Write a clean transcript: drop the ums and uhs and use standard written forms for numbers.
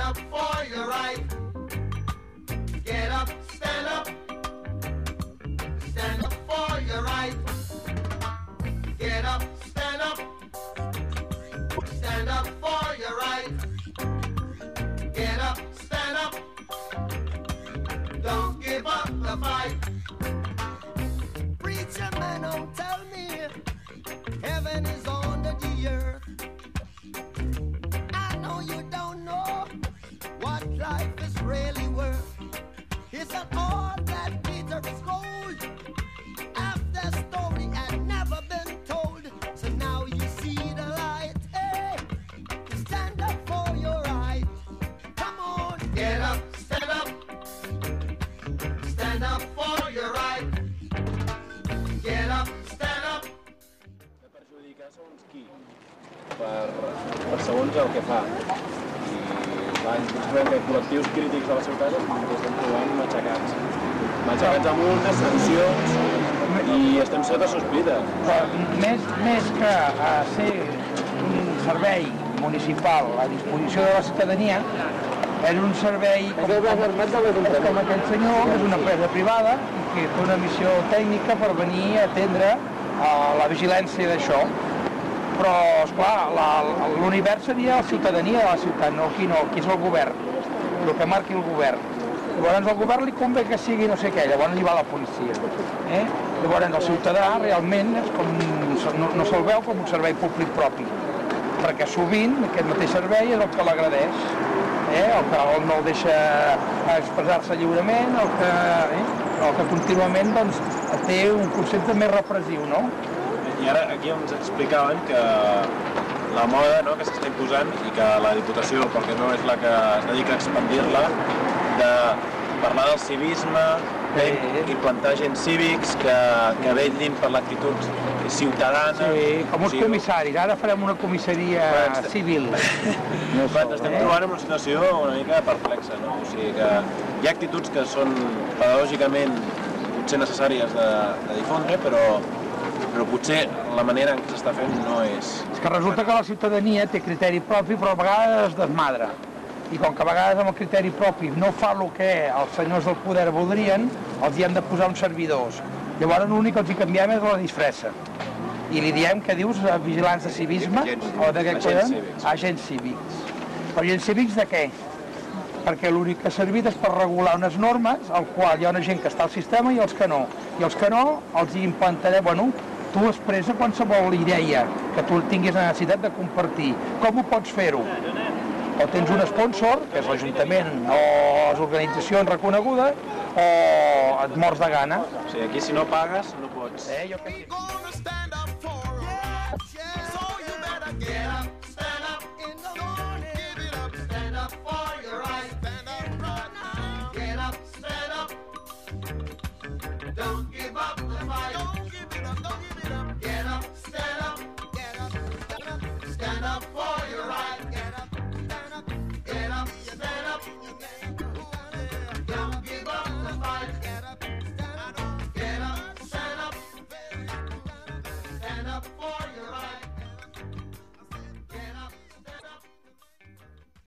up for your right. Get up, stand up. Stand up for your right. Get up, stand up. Stand up for your right. Get up, stand up. Don't give up the fight. Preacher man, don't tell me heaven is under the earth. I know you don't know what life is really worth. It's not all that glitters is gold. Half the story had never been told. So now you see the light. Hey, stand up for your right. Come on, Get up, stand up. Stand up for your right. Get up, stand up. De perjudicar segons qui, per segons el que fa. I ens trobem que col·lectius crítics de la ciutat ens estem trobant matxacats. Matxacats amb unes sancions i estem sota sospita. Més que ser un servei municipal a disposició de la ciutadania, és un servei com aquell senyor, és una empresa privada que té una missió tècnica per venir a atendre la vigilància d'això. Però, esclar, l'univers seria la ciutadania de la ciutat, no aquí és el govern, el que marqui el govern. Llavors al govern li convé que sigui no sé què, llavors hi va la policia. Llavors el ciutadà realment no se'l veu com un servei públic propi, perquè sovint aquest mateix servei és el que l'agradeix, el que no el deixa expressar-se lliurement, el que contínuament té un concepte més repressiu, no? I ara aquí ens explicaven que la moda que s'està imposant i que la Diputació, perquè no és la que es dedica a expandir-la, de parlar del civisme, implantar agents cívics que vetllin per l'actitud ciutadana. Sí, com uns comissaris, ara farem una comissaria civil. Ens estem trobant en una situació una mica perplexa, no? O sigui que hi ha actituds que són pedagògicament potser necessàries de difondre, però potser la manera en què s'està fent no és... És que resulta que la ciutadania té criteri propi, però a vegades es desmadra. I com que a vegades amb el criteri propi no fa el que els senyors del poder voldrien, els hi hem de posar uns servidors. Llavors l'únic que els hi canviem és la disfressa. I li diem que dius vigilants de civisme, o de què queden? Agents cívics. Però agents cívics de què? Perquè l'únic que ha servit és per regular unes normes, al qual hi ha una gent que està al sistema i els que no. I els que no, els hi implantaré, tu expressa qualsevol idea que tu tinguis la necessitat de compartir. Com ho pots fer-ho? O tens un sponsor, que és l'Ajuntament o les organitzacions reconegudes, o et mors de gana. O sigui, aquí si no pagues no pots. Jo què sé.